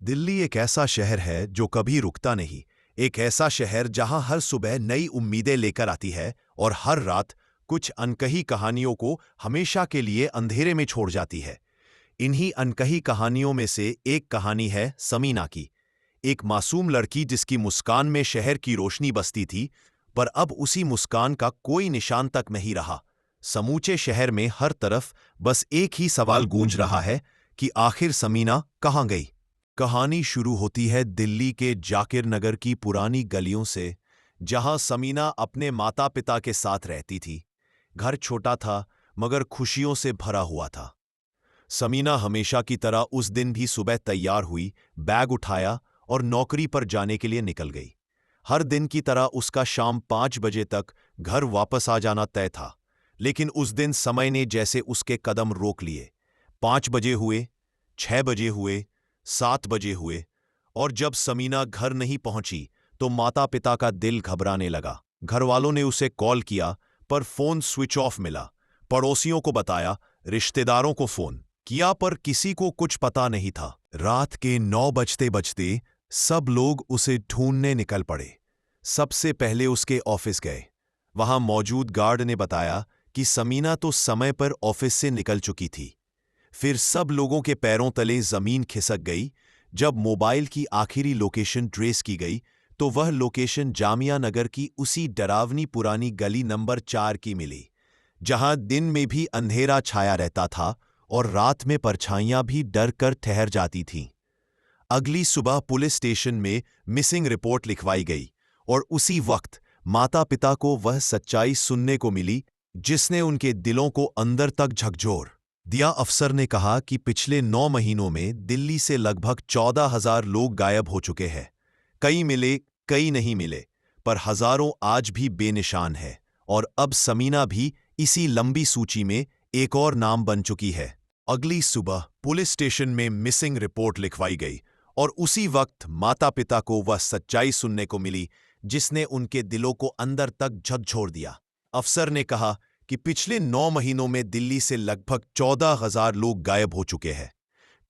दिल्ली एक ऐसा शहर है जो कभी रुकता नहीं। एक ऐसा शहर जहां हर सुबह नई उम्मीदें लेकर आती है और हर रात कुछ अनकही कहानियों को हमेशा के लिए अंधेरे में छोड़ जाती है। इन्हीं अनकही कहानियों में से एक कहानी है समीना की। एक मासूम लड़की जिसकी मुस्कान में शहर की रोशनी बसती थी, पर अब उसी मुस्कान का कोई निशान तक नहीं रहा। समूचे शहर में हर तरफ बस एक ही सवाल गूंज रहा है कि आखिर समीना कहाँ गई। कहानी शुरू होती है दिल्ली के जाकिर नगर की पुरानी गलियों से, जहां समीना अपने माता पिता के साथ रहती थी। घर छोटा था मगर खुशियों से भरा हुआ था। समीना हमेशा की तरह उस दिन भी सुबह तैयार हुई, बैग उठाया और नौकरी पर जाने के लिए निकल गई। हर दिन की तरह उसका शाम 5 बजे तक घर वापस आ जाना तय था, लेकिन उस दिन समय ने जैसे उसके कदम रोक लिए। 5 बजे हुए, 6 बजे हुए, 7 बजे हुए, और जब समीना घर नहीं पहुंची तो माता पिता का दिल घबराने लगा। घर वालों ने उसे कॉल किया पर फोन स्विच ऑफ मिला। पड़ोसियों को बताया, रिश्तेदारों को फोन किया, पर किसी को कुछ पता नहीं था। रात के 9 बजते बजते सब लोग उसे ढूंढने निकल पड़े। सबसे पहले उसके ऑफिस गए। वहां मौजूद गार्ड ने बताया कि समीना तो समय पर ऑफिस से निकल चुकी थी। फिर सब लोगों के पैरों तले जमीन खिसक गई। जब मोबाइल की आखिरी लोकेशन ट्रेस की गई तो वह लोकेशन जामिया नगर की उसी डरावनी पुरानी गली नंबर 4 की मिली, जहां दिन में भी अंधेरा छाया रहता था और रात में परछाइयां भी डर कर ठहर जाती थीं। अगली सुबह पुलिस स्टेशन में मिसिंग रिपोर्ट लिखवाई गई और उसी वक्त माता पिता को वह सच्चाई सुनने को मिली जिसने उनके दिलों को अंदर तक झकझोर दिया। अफसर ने कहा कि पिछले 9 महीनों में दिल्ली से लगभग 14,000 लोग गायब हो चुके हैं। कई मिले, कई नहीं मिले, पर हजारों आज भी बेनिशान है। और अब समीना भी इसी लंबी सूची में एक और नाम बन चुकी है। अगली सुबह पुलिस स्टेशन में मिसिंग रिपोर्ट लिखवाई गई और उसी वक्त माता पिता को वह सच्चाई सुनने को मिली जिसने उनके दिलों को अंदर तक झकझोर दिया। अफसर ने कहा कि पिछले 9 महीनों में दिल्ली से लगभग 14,000 लोग गायब हो चुके हैं।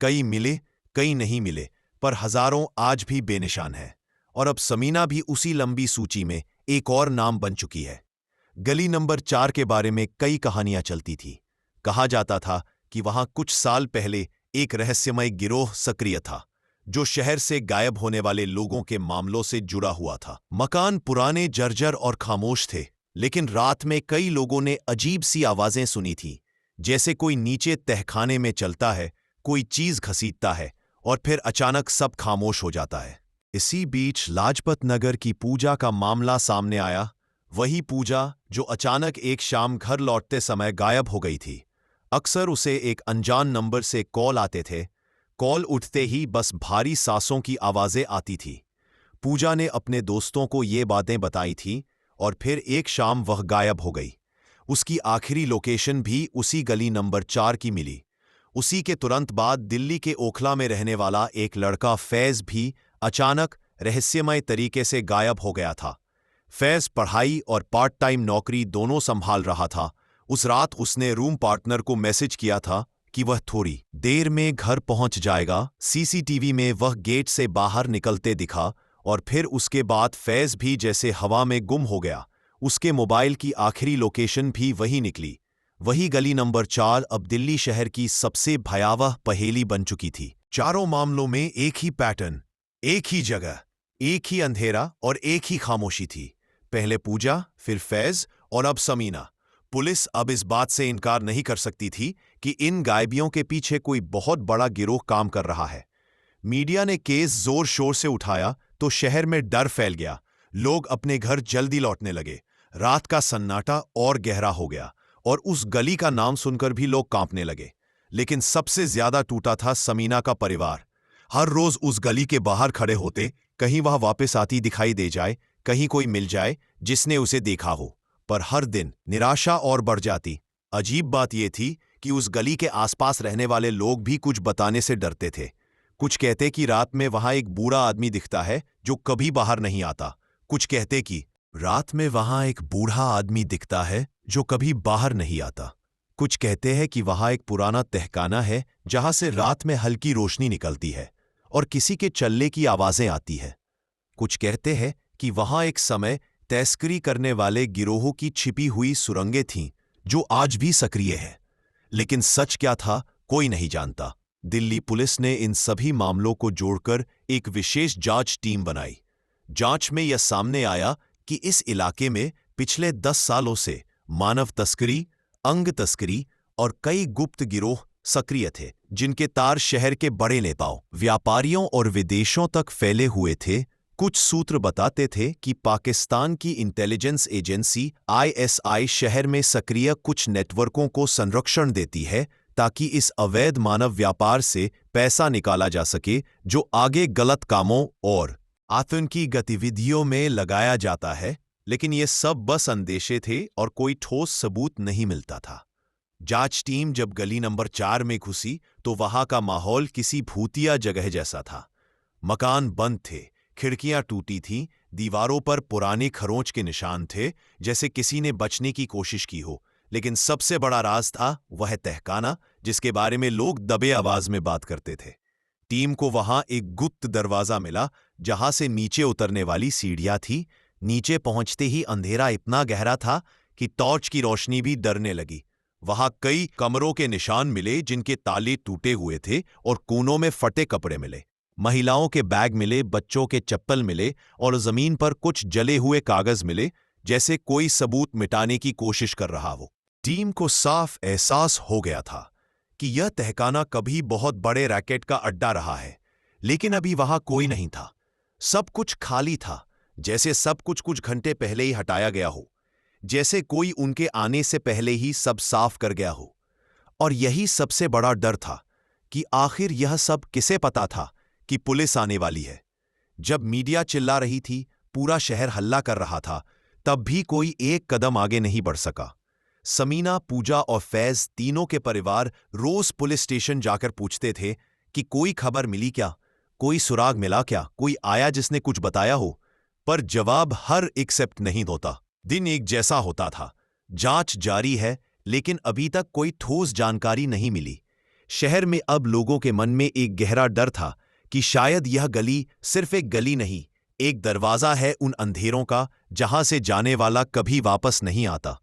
कई मिले, कई नहीं मिले, पर हजारों आज भी बेनिशान हैं। और अब समीना भी उसी लंबी सूची में एक और नाम बन चुकी है। गली नंबर 4 के बारे में कई कहानियां चलती थी। कहा जाता था कि वहां कुछ साल पहले एक रहस्यमय गिरोह सक्रिय था जो शहर से गायब होने वाले लोगों के मामलों से जुड़ा हुआ था। मकान पुराने, जर्जर और खामोश थे, लेकिन रात में कई लोगों ने अजीब सी आवाजें सुनी थी, जैसे कोई नीचे तहखाने में चलता है, कोई चीज घसीटता है और फिर अचानक सब खामोश हो जाता है। इसी बीच लाजपत नगर की पूजा का मामला सामने आया। वही पूजा जो अचानक एक शाम घर लौटते समय गायब हो गई थी। अक्सर उसे एक अनजान नंबर से कॉल आते थे। कॉल उठते ही बस भारी सांसों की आवाजें आती थी। पूजा ने अपने दोस्तों को ये बातें बताई थीं और फिर एक शाम वह गायब हो गई। उसकी आखिरी लोकेशन भी उसी गली नंबर 4 की मिली। उसी के तुरंत बाद दिल्ली के ओखला में रहने वाला एक लड़का फैज भी अचानक रहस्यमय तरीके से गायब हो गया था। फैज पढ़ाई और पार्ट टाइम नौकरी दोनों संभाल रहा था। उस रात उसने रूम पार्टनर को मैसेज किया था कि वह थोड़ी देर में घर पहुंच जाएगा। सीसीटीवी में वह गेट से बाहर निकलते दिखा और फिर उसके बाद फैज भी जैसे हवा में गुम हो गया। उसके मोबाइल की आखिरी लोकेशन भी वही निकली। वही गली नंबर 4 अब दिल्ली शहर की सबसे भयावह पहेली बन चुकी थी। चारों मामलों में एक ही पैटर्न, एक ही जगह, एक ही अंधेरा और एक ही खामोशी थी। पहले पूजा, फिर फैज और अब समीना। पुलिस अब इस बात से इनकार नहीं कर सकती थी कि इन गायबियों के पीछे कोई बहुत बड़ा गिरोह काम कर रहा है। मीडिया ने केस जोर शोर से उठाया तो शहर में डर फैल गया। लोग अपने घर जल्दी लौटने लगे। रात का सन्नाटा और गहरा हो गया और उस गली का नाम सुनकर भी लोग कांपने लगे। लेकिन सबसे ज्यादा टूटा था समीना का परिवार। हर रोज उस गली के बाहर खड़े होते, कहीं वह वापस आती दिखाई दे जाए, कहीं कोई मिल जाए जिसने उसे देखा हो। पर हर दिन निराशा और बढ़ जाती। अजीब बात यह थी कि उस गली के आसपास रहने वाले लोग भी कुछ बताने से डरते थे। कुछ कहते कि रात में वहां एक बूढ़ा आदमी दिखता है जो कभी बाहर नहीं आता। कुछ कहते कि रात में वहां एक बूढ़ा आदमी दिखता है जो कभी बाहर नहीं आता। कुछ कहते हैं कि वहां एक पुराना तहखाना है जहां से रात में हल्की रोशनी निकलती है। और किसी के चलने की आवाजें आती है। कुछ कहते हैं कि वहां एक समय तस्करी करने वाले गिरोहों की छिपी हुई सुरंगें थीं जो आज भी सक्रिय है। लेकिन सच क्या था, कोई नहीं जानता। दिल्ली पुलिस ने इन सभी मामलों को जोड़कर एक विशेष जांच टीम बनाई। जांच में यह सामने आया कि इस इलाके में पिछले 10 सालों से मानव तस्करी, अंग तस्करी और कई गुप्त गिरोह सक्रिय थे, जिनके तार शहर के बड़े नेताओं, व्यापारियों और विदेशों तक फैले हुए थे। कुछ सूत्र बताते थे कि पाकिस्तान की इंटेलिजेंस एजेंसी ISI शहर में सक्रिय कुछ नेटवर्कों को संरक्षण देती है ताकि इस अवैध मानव व्यापार से पैसा निकाला जा सके, जो आगे गलत कामों और आतंकी गतिविधियों में लगाया जाता है। लेकिन ये सब बस अंदेशे थे और कोई ठोस सबूत नहीं मिलता था। जांच टीम जब गली नंबर 4 में घुसी तो वहां का माहौल किसी भूतिया जगह जैसा था। मकान बंद थे, खिड़कियां टूटी थीं, दीवारों पर पुराने खरोंच के निशान थे, जैसे किसी ने बचने की कोशिश की हो। लेकिन सबसे बड़ा राज था वह तहखाना, जिसके बारे में लोग दबे आवाज में बात करते थे। टीम को वहां एक गुप्त दरवाजा मिला जहां से नीचे उतरने वाली सीढ़ियां थी। नीचे पहुंचते ही अंधेरा इतना गहरा था कि टॉर्च की रोशनी भी डरने लगी। वहां कई कमरों के निशान मिले जिनके ताले टूटे हुए थे और कोनों में फटे कपड़े मिले। महिलाओं के बैग मिले, बच्चों के चप्पल मिले और जमीन पर कुछ जले हुए कागज मिले, जैसे कोई सबूत मिटाने की कोशिश कर रहा हो। टीम को साफ एहसास हो गया था कि यह तहखाना कभी बहुत बड़े रैकेट का अड्डा रहा है, लेकिन अभी वहां कोई नहीं था। सब कुछ खाली था, जैसे सब कुछ घंटे पहले ही हटाया गया हो, जैसे कोई उनके आने से पहले ही सब साफ कर गया हो। और यही सबसे बड़ा डर था कि आखिर यह सब किसे पता था कि पुलिस आने वाली है। जब मीडिया चिल्ला रही थी, पूरा शहर हल्ला कर रहा था, तब भी कोई एक कदम आगे नहीं बढ़ सका। समीना, पूजा और फैज तीनों के परिवार रोज पुलिस स्टेशन जाकर पूछते थे कि कोई खबर मिली क्या, कोई सुराग मिला क्या, कोई आया जिसने कुछ बताया हो। पर जवाब हर एक्सेप्ट नहीं होता। दिन एक जैसा होता था, जांच जारी है, लेकिन अभी तक कोई ठोस जानकारी नहीं मिली। शहर में अब लोगों के मन में एक गहरा डर था कि शायद यह गली सिर्फ एक गली नहीं, एक दरवाजा है उन अंधेरों का जहां से जाने वाला कभी वापस नहीं आता।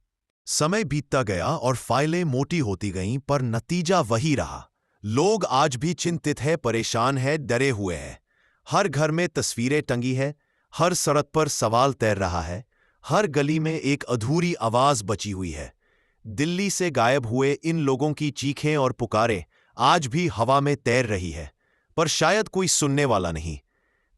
समय बीतता गया और फाइलें मोटी होती गईं, पर नतीजा वही रहा। लोग आज भी चिंतित है, परेशान है, डरे हुए हैं। हर घर में तस्वीरें टंगी है, हर सड़क पर सवाल तैर रहा है, हर गली में एक अधूरी आवाज बची हुई है। दिल्ली से गायब हुए इन लोगों की चीखें और पुकारें आज भी हवा में तैर रही है, पर शायद कोई सुनने वाला नहीं।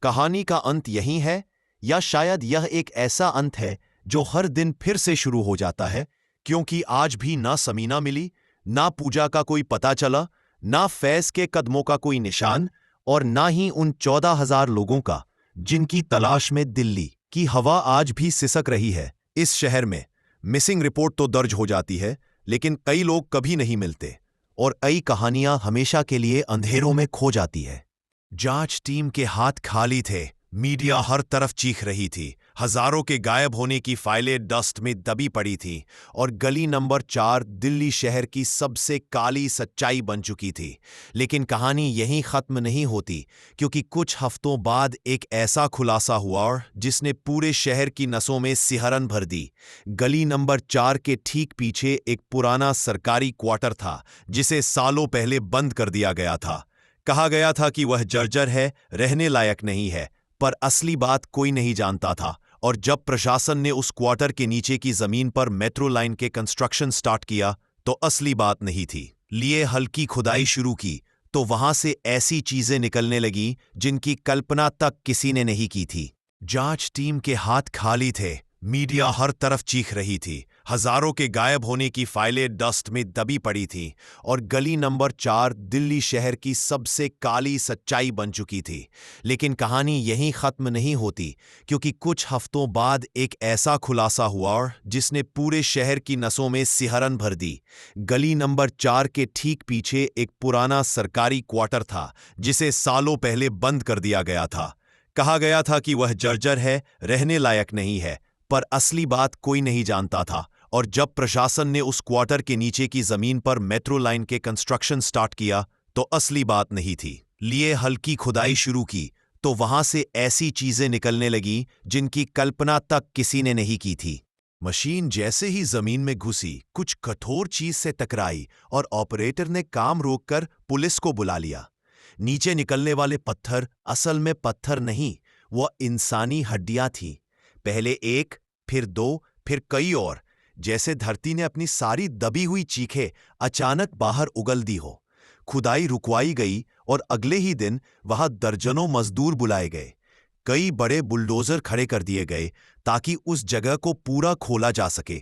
कहानी का अंत यही है, या शायद यह एक ऐसा अंत है जो हर दिन फिर से शुरू हो जाता है, क्योंकि आज भी ना समीना मिली, ना पूजा का कोई पता चला, ना फैज के कदमों का कोई निशान, और ना ही उन 14,000 लोगों का जिनकी तलाश में दिल्ली की हवा आज भी सिसक रही है। इस शहर में मिसिंग रिपोर्ट तो दर्ज हो जाती है, लेकिन कई लोग कभी नहीं मिलते और कई कहानियां हमेशा के लिए अंधेरों में खो जाती है। जांच टीम के हाथ खाली थे, मीडिया हर तरफ चीख रही थी, हजारों के गायब होने की फाइलें डस्ट में दबी पड़ी थीं और गली नंबर 4 दिल्ली शहर की सबसे काली सच्चाई बन चुकी थी। लेकिन कहानी यहीं खत्म नहीं होती, क्योंकि कुछ हफ्तों बाद एक ऐसा खुलासा हुआ जिसने पूरे शहर की नसों में सिहरन भर दी। गली नंबर 4 के ठीक पीछे एक पुराना सरकारी क्वार्टर था, जिसे सालों पहले बंद कर दिया गया था। कहा गया था कि वह जर्जर है, रहने लायक नहीं है, पर असली बात कोई नहीं जानता था। और जब प्रशासन ने उस क्वार्टर के नीचे की जमीन पर मेट्रो लाइन के कंस्ट्रक्शन स्टार्ट किया, तो असली बात नहीं थी। लिए हल्की खुदाई शुरू की तो वहां से ऐसी चीजें निकलने लगी जिनकी कल्पना तक किसी ने नहीं की थी। जांच टीम के हाथ खाली थे, मीडिया हर तरफ चीख रही थी, हजारों के गायब होने की फाइलें डस्ट में दबी पड़ी थीं और गली नंबर 4 दिल्ली शहर की सबसे काली सच्चाई बन चुकी थी। लेकिन कहानी यहीं खत्म नहीं होती, क्योंकि कुछ हफ्तों बाद एक ऐसा खुलासा हुआ जिसने पूरे शहर की नसों में सिहरन भर दी। गली नंबर 4 के ठीक पीछे एक पुराना सरकारी क्वार्टर था, जिसे सालों पहले बंद कर दिया गया था। कहा गया था कि वह जर्जर है, रहने लायक नहीं है, पर असली बात कोई नहीं जानता था। और जब प्रशासन ने उस क्वार्टर के नीचे की जमीन पर मेट्रो लाइन के कंस्ट्रक्शन स्टार्ट किया, तो असली बात नहीं थी। लिए हल्की खुदाई शुरू की तो वहां से ऐसी चीजें निकलने लगी जिनकी कल्पना तक किसी ने नहीं की थी। मशीन जैसे ही जमीन में घुसी, कुछ कठोर चीज से टकराई और ऑपरेटर ने काम रोककर पुलिस को बुला लिया। नीचे निकलने वाले पत्थर असल में पत्थर नहीं, वह इंसानी हड्डियां थीं। पहले एक, फिर दो, फिर कई और, जैसे धरती ने अपनी सारी दबी हुई चीखें अचानक बाहर उगल दी हो। खुदाई रुकवाई गई और अगले ही दिन वहां दर्जनों मजदूर बुलाए गए। कई बड़े बुलडोजर खड़े कर दिए गए ताकि उस जगह को पूरा खोला जा सके।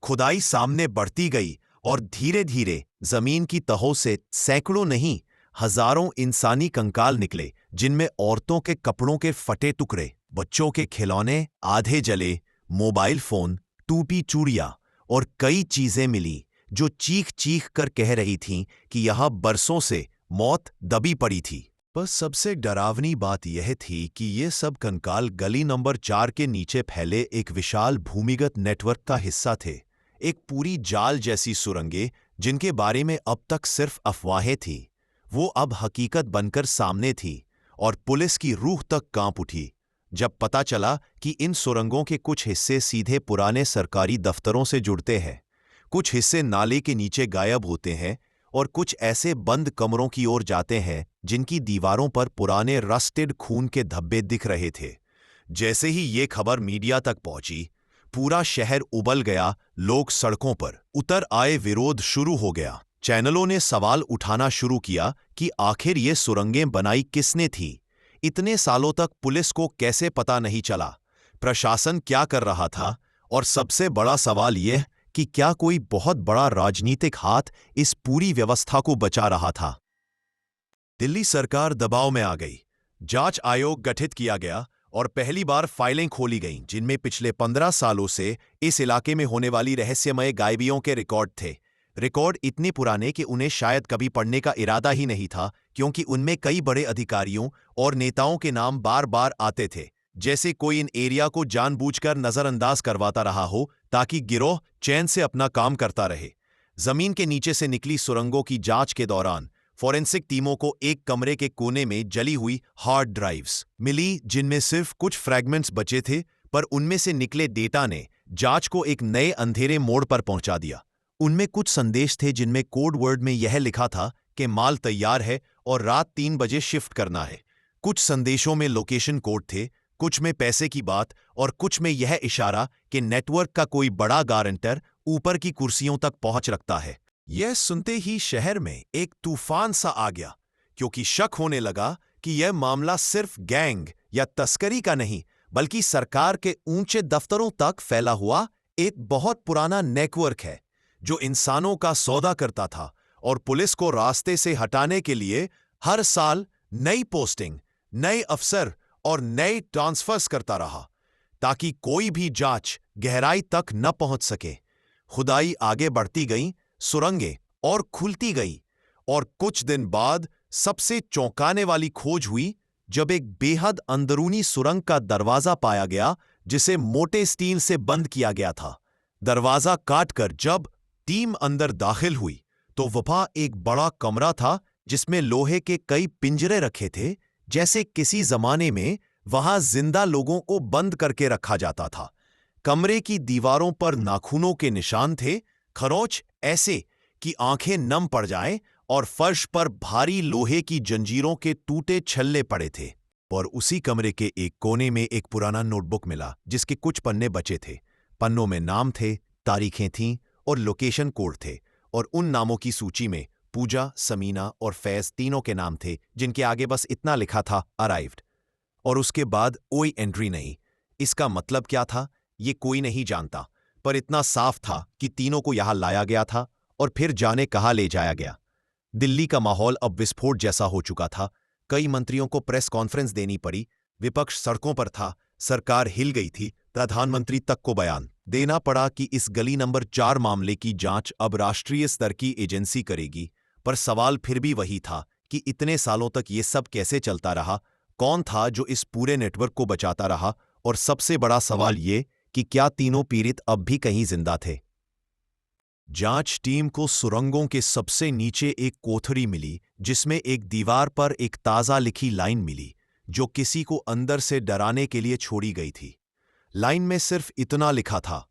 खुदाई सामने बढ़ती गई और धीरे धीरे जमीन की तहों से सैकड़ों नहीं, हजारों इंसानी कंकाल निकले, जिनमें औरतों के कपड़ों के फटे टुकड़े, बच्चों के खिलौने आधे जले, मोबाइल फोन, टूटी चूड़ियां और कई चीजें मिली जो चीख चीख कर कह रही थीं कि यहां बरसों से मौत दबी पड़ी थी। पर सबसे डरावनी बात यह थी कि ये सब कंकाल गली नंबर 4 के नीचे फैले एक विशाल भूमिगत नेटवर्क का हिस्सा थे। एक पूरी जाल जैसी सुरंगें जिनके बारे में अब तक सिर्फ अफवाहें थीं, वो अब हकीकत बनकर सामने थी और पुलिस की रूह तक कांप उठी जब पता चला कि इन सुरंगों के कुछ हिस्से सीधे पुराने सरकारी दफ्तरों से जुड़ते हैं, कुछ हिस्से नाले के नीचे गायब होते हैं और कुछ ऐसे बंद कमरों की ओर जाते हैं जिनकी दीवारों पर पुराने रस्टेड खून के धब्बे दिख रहे थे। जैसे ही ये खबर मीडिया तक पहुंची, पूरा शहर उबल गया। लोग सड़कों पर उतर आए, विरोध शुरू हो गया। चैनलों ने सवाल उठाना शुरू किया कि आखिर ये सुरंगें बनाई किसने थी? इतने सालों तक पुलिस को कैसे पता नहीं चला? प्रशासन क्या कर रहा था? और सबसे बड़ा सवाल यह कि क्या कोई बहुत बड़ा राजनीतिक हाथ इस पूरी व्यवस्था को बचा रहा था? दिल्ली सरकार दबाव में आ गई। जांच आयोग गठित किया गया और पहली बार फाइलें खोली गईं जिनमें पिछले 15 सालों से इस इलाके में होने वाली रहस्यमय गायबियों के रिकॉर्ड थे। रिकॉर्ड इतने पुराने कि उन्हें शायद कभी पढ़ने का इरादा ही नहीं था, क्योंकि उनमें कई बड़े अधिकारियों और नेताओं के नाम बार बार आते थे, जैसे कोई इन एरिया को जानबूझकर नजरअंदाज करवाता रहा हो ताकि गिरोह चैन से अपना काम करता रहे। जमीन के नीचे से निकली सुरंगों की जांच के दौरान फॉरेंसिक टीमों को एक कमरे के कोने में जली हुई हार्ड ड्राइव्स मिली जिनमें सिर्फ कुछ फ्रैगमेंट्स बचे थे, पर उनमें से निकले डेटा ने जांच को एक नए अंधेरे मोड़ पर पहुंचा दिया। उनमें कुछ संदेश थे जिनमें कोड वर्ड में यह लिखा था कि माल तैयार है और रात 3 बजे शिफ्ट करना है। कुछ संदेशों में लोकेशन कोड थे, कुछ में पैसे की बात और कुछ में यह इशारा कि नेटवर्क का कोई बड़ा गारंटर ऊपर की कुर्सियों तक पहुंच रखता है। यह सुनते ही शहर में एक तूफान सा आ गया, क्योंकि शक होने लगा कि यह मामला सिर्फ गैंग या तस्करी का नहीं, बल्कि सरकार के ऊंचे दफ्तरों तक फैला हुआ एक बहुत पुराना नेटवर्क है जो इंसानों का सौदा करता था और पुलिस को रास्ते से हटाने के लिए हर साल नई पोस्टिंग, नए अफसर और नए ट्रांसफर्स करता रहा ताकि कोई भी जांच गहराई तक न पहुंच सके। खुदाई आगे बढ़ती गई, सुरंगें और खुलती गई, और कुछ दिन बाद सबसे चौंकाने वाली खोज हुई जब एक बेहद अंदरूनी सुरंग का दरवाजा पाया गया जिसे मोटे स्टील से बंद किया गया था। दरवाजा काटकर जब टीम अंदर दाखिल हुई तो वहां एक बड़ा कमरा था जिसमें लोहे के कई पिंजरे रखे थे, जैसे किसी जमाने में वहां जिंदा लोगों को बंद करके रखा जाता था। कमरे की दीवारों पर नाखूनों के निशान थे, खरोंच ऐसे कि आंखें नम पड़ जाएं, और फर्श पर भारी लोहे की जंजीरों के टूटे छल्ले पड़े थे। और उसी कमरे के एक कोने में एक पुराना नोटबुक मिला जिसके कुछ पन्ने बचे थे। पन्नों में नाम थे, तारीखें थीं और लोकेशन कोड थे, और उन नामों की सूची में पूजा, समीना और फैज तीनों के नाम थे, जिनके आगे बस इतना लिखा था, अराइव्ड, और उसके बाद कोई एंट्री नहीं। इसका मतलब क्या था ये कोई नहीं जानता, पर इतना साफ था कि तीनों को यहां लाया गया था और फिर जाने कहां ले जाया गया। दिल्ली का माहौल अब विस्फोट जैसा हो चुका था। कई मंत्रियों को प्रेस कॉन्फ्रेंस देनी पड़ी, विपक्ष सड़कों पर था, सरकार हिल गई थी, प्रधानमंत्री तक को बयान देना पड़ा कि इस गली नंबर 4 मामले की जांच अब राष्ट्रीय स्तर की एजेंसी करेगी। पर सवाल फिर भी वही था कि इतने सालों तक ये सब कैसे चलता रहा, कौन था जो इस पूरे नेटवर्क को बचाता रहा, और सबसे बड़ा सवाल ये कि क्या तीनों पीड़ित अब भी कहीं जिंदा थे। जांच टीम को सुरंगों के सबसे नीचे एक कोठरी मिली जिसमें एक दीवार पर एक ताज़ा लिखी लाइन मिली जो किसी को अंदर से डराने के लिए छोड़ी गई थी। लाइन में सिर्फ इतना लिखा था,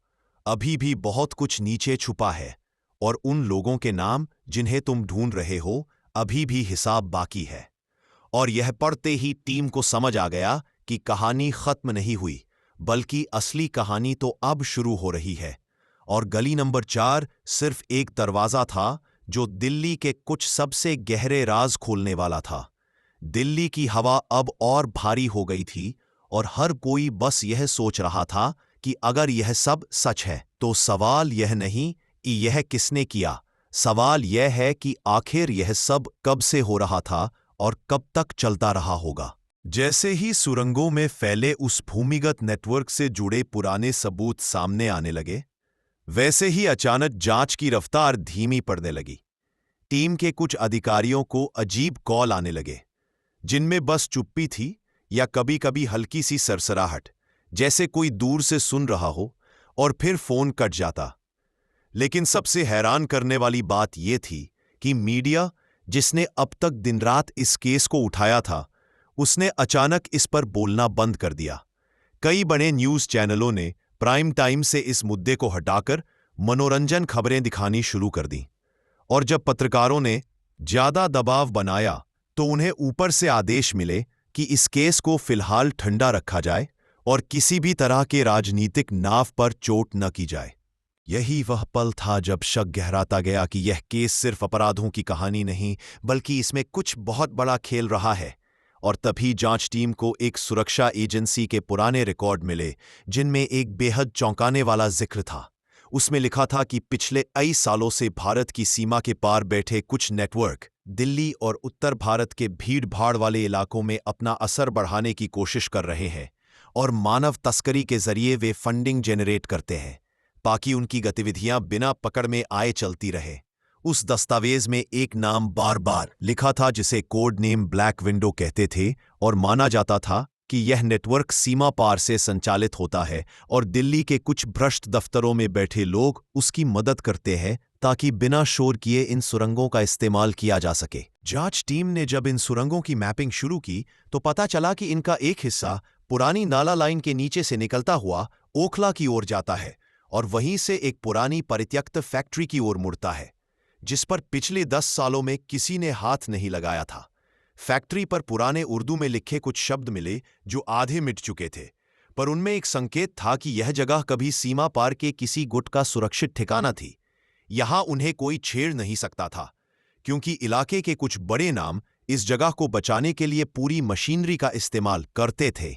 अभी भी बहुत कुछ नीचे छुपा है और उन लोगों के नाम जिन्हें तुम ढूंढ रहे हो अभी भी हिसाब बाकी है। और यह पढ़ते ही टीम को समझ आ गया कि कहानी खत्म नहीं हुई, बल्कि असली कहानी तो अब शुरू हो रही है। और गली नंबर 4 सिर्फ एक दरवाजा था जो दिल्ली के कुछ सबसे गहरे राज खोलने वाला था। दिल्ली की हवा अब और भारी हो गई थी और हर कोई बस यह सोच रहा था कि अगर यह सब सच है तो सवाल यह नहीं कि यह किसने किया, सवाल यह है कि आखिर यह सब कब से हो रहा था और कब तक चलता रहा होगा। जैसे ही सुरंगों में फैले उस भूमिगत नेटवर्क से जुड़े पुराने सबूत सामने आने लगे, वैसे ही अचानक जांच की रफ्तार धीमी पड़ने लगी। टीम के कुछ अधिकारियों को अजीब कॉल आने लगे, जिनमें बस चुप्पी थी या कभी-कभी हल्की सी सरसराहट, जैसे कोई दूर से सुन रहा हो, और फिर फोन कट जाता। लेकिन सबसे हैरान करने वाली बात यह थी कि मीडिया, जिसने अब तक दिन रात इस केस को उठाया था, उसने अचानक इस पर बोलना बंद कर दिया। कई बड़े न्यूज चैनलों ने प्राइम टाइम से इस मुद्दे को हटाकर मनोरंजन खबरें दिखानी शुरू कर दी, और जब पत्रकारों ने ज्यादा दबाव बनाया तो उन्हें ऊपर से आदेश मिले कि इस केस को फिलहाल ठंडा रखा जाए और किसी भी तरह के राजनीतिक नाव पर चोट न की जाए। यही वह पल था जब शक गहराता गया कि यह केस सिर्फ अपराधों की कहानी नहीं, बल्कि इसमें कुछ बहुत बड़ा खेल रहा है। और तभी जांच टीम को एक सुरक्षा एजेंसी के पुराने रिकॉर्ड मिले, जिनमें एक बेहद चौंकाने वाला जिक्र था। उसमें लिखा था कि पिछले कई सालों से भारत की सीमा के पार बैठे कुछ नेटवर्क दिल्ली और उत्तर भारत के भीड़-भाड़ वाले इलाकों में अपना असर बढ़ाने की कोशिश कर रहे हैं, और मानव तस्करी के जरिए वे फंडिंग जेनरेट करते हैं ताकि उनकी गतिविधियां बिना पकड़ में आए चलती रहे। उस दस्तावेज में एक नाम बार बार लिखा था जिसे कोड नेम ब्लैक विंडो कहते थे, और माना जाता था कि यह नेटवर्क सीमा पार से संचालित होता है और दिल्ली के कुछ भ्रष्ट दफ्तरों में बैठे लोग उसकी मदद करते हैं ताकि बिना शोर किए इन सुरंगों का इस्तेमाल किया जा सके। जांच टीम ने जब इन सुरंगों की मैपिंग शुरू की तो पता चला कि इनका एक हिस्सा पुरानी नाला लाइन के नीचे से निकलता हुआ ओखला की ओर जाता है और वहीं से एक पुरानी परित्यक्त फैक्ट्री की ओर मुड़ता है, जिस पर पिछले 10 सालों में किसी ने हाथ नहीं लगाया था। फैक्ट्री पर पुराने उर्दू में लिखे कुछ शब्द मिले जो आधे मिट चुके थे, पर उनमें एक संकेत था कि यह जगह कभी सीमा पार के किसी गुट का सुरक्षित ठिकाना थी। यहां उन्हें कोई छेड़ नहीं सकता था, क्योंकि इलाके के कुछ बड़े नाम इस जगह को बचाने के लिए पूरी मशीनरी का इस्तेमाल करते थे।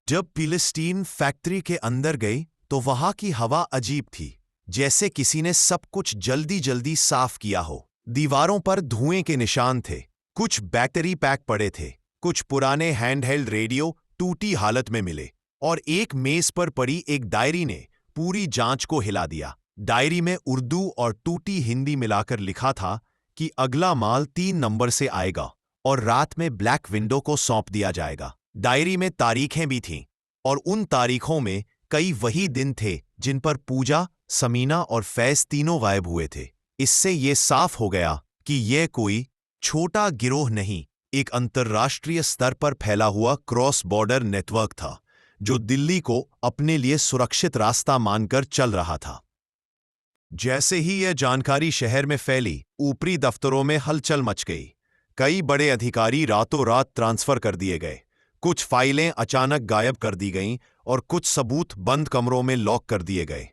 जब फिलिस्तीन फैक्ट्री के अंदर गई तो वहां की हवा अजीब थी, जैसे किसी ने सब कुछ जल्दी जल्दी साफ किया हो। दीवारों पर धुएं के निशान थे, कुछ बैटरी पैक पड़े थे, कुछ पुराने हैंडहेल्ड रेडियो टूटी हालत में मिले, और एक मेज पर पड़ी एक डायरी ने पूरी जांच को हिला दिया। डायरी में उर्दू और टूटी हिंदी मिलाकर लिखा था कि अगला माल 3 नंबर से आएगा और रात में ब्लैक विंडो को सौंप दिया जाएगा। डायरी में तारीखें भी थीं, और उन तारीखों में कई वही दिन थे जिन पर पूजा, समीना और फैज तीनों गायब हुए थे। इससे यह साफ हो गया कि यह कोई छोटा गिरोह नहीं, एक अंतर्राष्ट्रीय स्तर पर फैला हुआ क्रॉस बॉर्डर नेटवर्क था जो दिल्ली को अपने लिए सुरक्षित रास्ता मानकर चल रहा था। जैसे ही यह जानकारी शहर में फैली, ऊपरी दफ्तरों में हलचल मच गई। कई बड़े अधिकारी रातों रात ट्रांसफर कर दिए गए, कुछ फाइलें अचानक गायब कर दी गईं और कुछ सबूत बंद कमरों में लॉक कर दिए गए।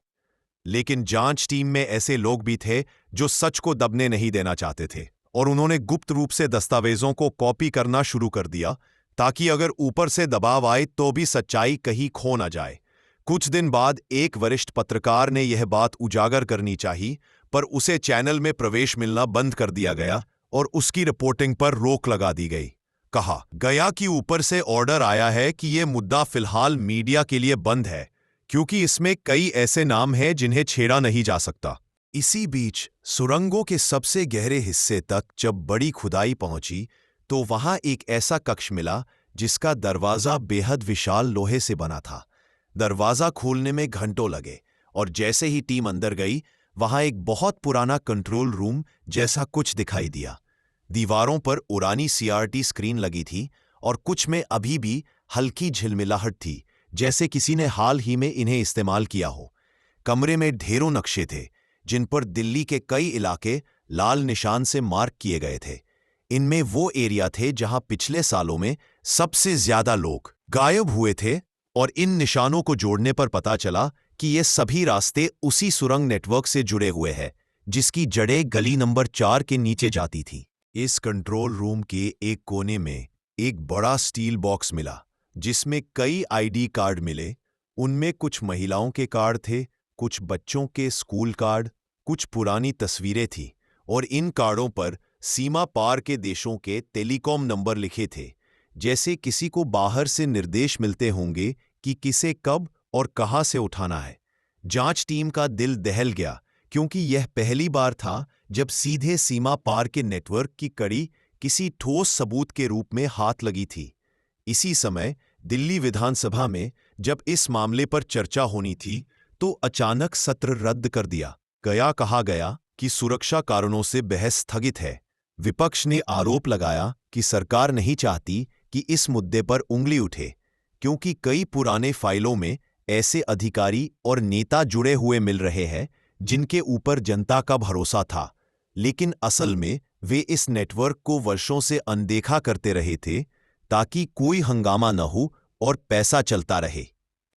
लेकिन जांच टीम में ऐसे लोग भी थे जो सच को दबने नहीं देना चाहते थे, और उन्होंने गुप्त रूप से दस्तावेजों को कॉपी करना शुरू कर दिया ताकि अगर ऊपर से दबाव आए तो भी सच्चाई कहीं खो न जाए। कुछ दिन बाद एक वरिष्ठ पत्रकार ने यह बात उजागर करनी चाहिए, पर उसे चैनल में प्रवेश मिलना बंद कर दिया गया और उसकी रिपोर्टिंग पर रोक लगा दी गई। कहा गया कि ऊपर से ऑर्डर आया है कि यह मुद्दा फिलहाल मीडिया के लिए बंद है, क्योंकि इसमें कई ऐसे नाम हैं जिन्हें छेड़ा नहीं जा सकता। इसी बीच सुरंगों के सबसे गहरे हिस्से तक जब बड़ी खुदाई पहुंची तो वहां एक ऐसा कक्ष मिला जिसका दरवाजा बेहद विशाल लोहे से बना था। दरवाजा खोलने में घंटों लगे, और जैसे ही टीम अंदर गई वहां एक बहुत पुराना कंट्रोल रूम जैसा कुछ दिखाई दिया। दीवारों पर पुरानी सीआरटी स्क्रीन लगी थी और कुछ में अभी भी हल्की झिलमिलाहट थी, जैसे किसी ने हाल ही में इन्हें इस्तेमाल किया हो। कमरे में ढेरों नक्शे थे, जिन पर दिल्ली के कई इलाके लाल निशान से मार्क किए गए थे। इनमें वो एरिया थे जहां पिछले सालों में सबसे ज्यादा लोग गायब हुए थे, और इन निशानों को जोड़ने पर पता चला कि ये सभी रास्ते उसी सुरंग नेटवर्क से जुड़े हुए हैं, जिसकी जड़ें गली नंबर 4 के नीचे जाती थी। इस कंट्रोल रूम के एक कोने में एक बड़ा स्टील बॉक्स मिला, जिसमें कई आईडी कार्ड मिले। उनमें कुछ महिलाओं के कार्ड थे, कुछ बच्चों के स्कूल कार्ड, कुछ पुरानी तस्वीरें थी, और इन कार्डों पर सीमा पार के देशों के टेलीकॉम नंबर लिखे थे, जैसे किसी को बाहर से निर्देश मिलते होंगे कि किसे कब और कहां से उठाना है। जांच टीम का दिल दहल गया, क्योंकि यह पहली बार था जब सीधे सीमा पार के नेटवर्क की कड़ी किसी ठोस सबूत के रूप में हाथ लगी थी। इसी समय दिल्ली विधानसभा में जब इस मामले पर चर्चा होनी थी, तो अचानक सत्र रद्द कर दिया गया। कहा गया कि सुरक्षा कारणों से बहस स्थगित है। विपक्ष ने आरोप लगाया कि सरकार नहीं चाहती कि इस मुद्दे पर उंगली उठे, क्योंकि कई पुराने फाइलों में ऐसे अधिकारी और नेता जुड़े हुए मिल रहे हैं जिनके ऊपर जनता का भरोसा था, लेकिन असल में वे इस नेटवर्क को वर्षों से अनदेखा करते रहे थे, ताकि कोई हंगामा न हो और पैसा चलता रहे।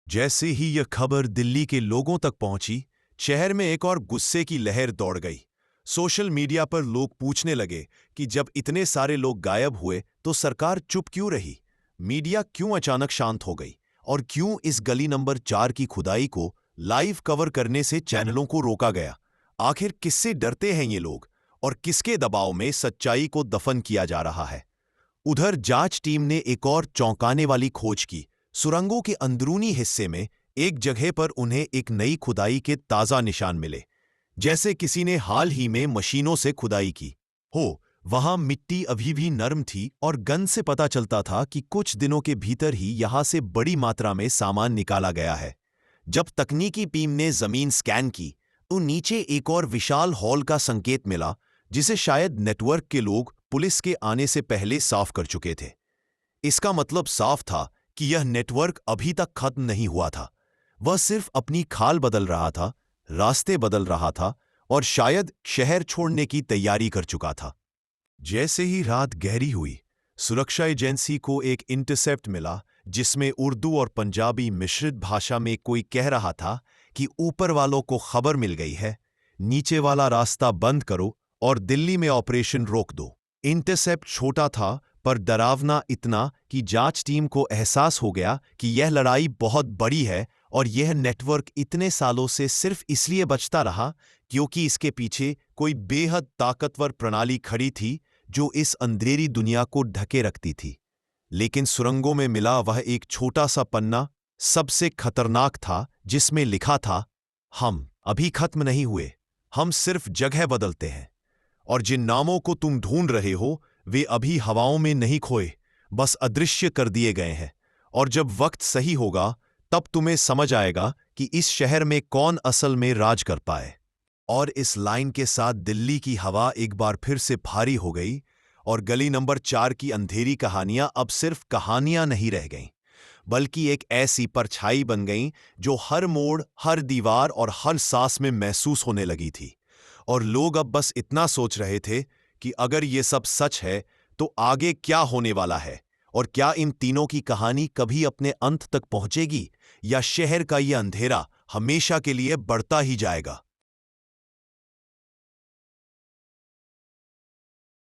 जैसे ही यह खबर दिल्ली के लोगों तक पहुंची, शहर में एक और गुस्से की लहर दौड़ गई। सोशल मीडिया पर लोग पूछने लगे कि जब इतने सारे लोग गायब हुए तो सरकार चुप क्यों रही? मीडिया क्यों अचानक शांत हो गई? और क्यों इस गली नंबर 4 की खुदाई को लाइव कवर करने से चैनलों को रोका गया? आखिर किससे डरते हैं ये लोग, और किसके दबाव में सच्चाई को दफन किया जा रहा है? उधर जांच टीम ने एक और चौंकाने वाली खोज की। सुरंगों के अंदरूनी हिस्से में एक जगह पर उन्हें एक नई खुदाई के ताजा निशान मिले, जैसे किसी ने हाल ही में मशीनों से खुदाई की हो। वहां मिट्टी अभी भी नरम थी और गंध से पता चलता था कि कुछ दिनों के भीतर ही यहां से बड़ी मात्रा में सामान निकाला गया है। जब तकनीकी टीम ने जमीन स्कैन की, तो नीचे एक और विशाल हॉल का संकेत मिला, जिसे शायद नेटवर्क के लोग पुलिस के आने से पहले साफ कर चुके थे। इसका मतलब साफ था कि यह नेटवर्क अभी तक खत्म नहीं हुआ था। वह सिर्फ अपनी खाल बदल रहा था, रास्ते बदल रहा था, और शायद शहर छोड़ने की तैयारी कर चुका था। जैसे ही रात गहरी हुई, सुरक्षा एजेंसी को एक इंटरसेप्ट मिला, जिसमें उर्दू और पंजाबी मिश्रित भाषा में कोई कह रहा था कि ऊपर वालों को खबर मिल गई है, नीचे वाला रास्ता बंद करो और दिल्ली में ऑपरेशन रोक दो। इंटरसेप्ट छोटा था, पर डरावना इतना कि जांच टीम को एहसास हो गया कि यह लड़ाई बहुत बड़ी है, और यह नेटवर्क इतने सालों से सिर्फ इसलिए बचता रहा क्योंकि इसके पीछे कोई बेहद ताकतवर प्रणाली खड़ी थी जो इस अंधेरी दुनिया को ढके रखती थी। लेकिन सुरंगों में मिला वह एक छोटा सा पन्ना सबसे खतरनाक था, जिसमें लिखा था, हम अभी खत्म नहीं हुए, हम सिर्फ जगह बदलते हैं, और जिन नामों को तुम ढूंढ रहे हो वे अभी हवाओं में नहीं खोए, बस अदृश्य कर दिए गए हैं। और जब वक्त सही होगा, तब तुम्हें समझ आएगा कि इस शहर में कौन असल में राज कर पाए। और इस लाइन के साथ दिल्ली की हवा एक बार फिर से भारी हो गई, और गली नंबर 4 की अंधेरी कहानियां अब सिर्फ कहानियां नहीं रह गईं, बल्कि एक ऐसी परछाई बन गईं जो हर मोड़, हर दीवार और हर सांस में महसूस होने लगी थी। और लोग अब बस इतना सोच रहे थे कि अगर ये सब सच है तो आगे क्या होने वाला है, और क्या इन तीनों की कहानी कभी अपने अंत तक पहुंचेगी, या शहर का ये अंधेरा हमेशा के लिए बढ़ता ही जाएगा।